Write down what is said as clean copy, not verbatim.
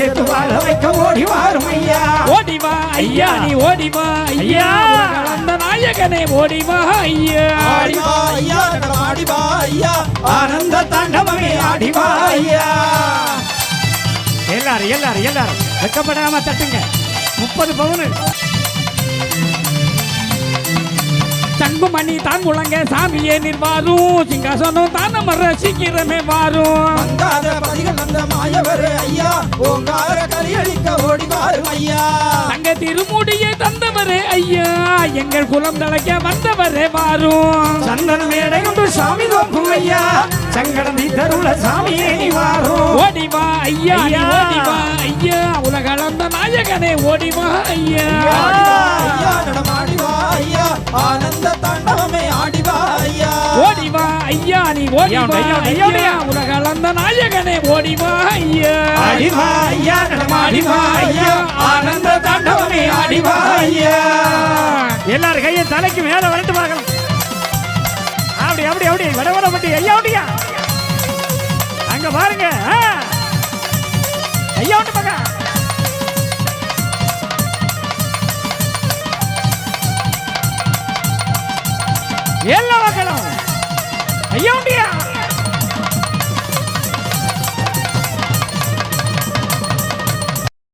சேர்த்து வாழ வைக்க ஓடி வாரும் ஐயா. ஓடிவா ஐயா நீ ஓடிவா ஐயா அந்த நாயகனே ஓடிவா ஐயா. ஆடிவா ஐயா ஆடிவா ஐயா ஆனந்த தாண்டவமே ஆடிவா ஐயா. எல்லாரும் எல்லாரும் எல்லாரும் வெக்கப்படாம தட்டுங்க. 30 பவுன் தங்குமணி தான் முழங்க சாமியே நிர்வாரும் சிங்காசனம் தான மர சீக்கிரமே வாரும். வந்தாத பதிகள் வந்த மாயவரே ஐயா ஓங்கார கலியளிக்க ஓடி வாரும் ஐயா. தங்க திருமுடியை தந்தவரே ஐயா எங்கள் குலம் தழைக்க வந்தவரே வாரும். சந்தன மேடை கொண்டு சாமி தோப்பும் ஐயா சங்கடம் தருள சாமியே நீ வாரும். ஓடிவா ஐயா ஓடிவா ஐயா உலகளந்த நாயகனே ஓடிவா ஐயா. ஐயா நடமாடிவா ஐயா ஆனந்த தாண்டவமே ஆடிவா ஐயா. ஓடிவா ஐயா நீ ஓடிவா ஐயா உலகளந்த நாயகனே ஓடிவா ஐயா. ஆடிவா ஐயா நடமாடிவா ஐயா ஆனந்த தாண்டவமே ஆடிவா ஐயா. எல்லாரும் கையை தலைக்கு மேல வரட்டு பார்க்கலாம். அப்படி அப்படி அப்படி வடவரப்பட்டி ஐயா அப்படியா அங்க பாருங்க ஐயா ஒன்று பார்க்க. எல்லா மக்களும் ஐயா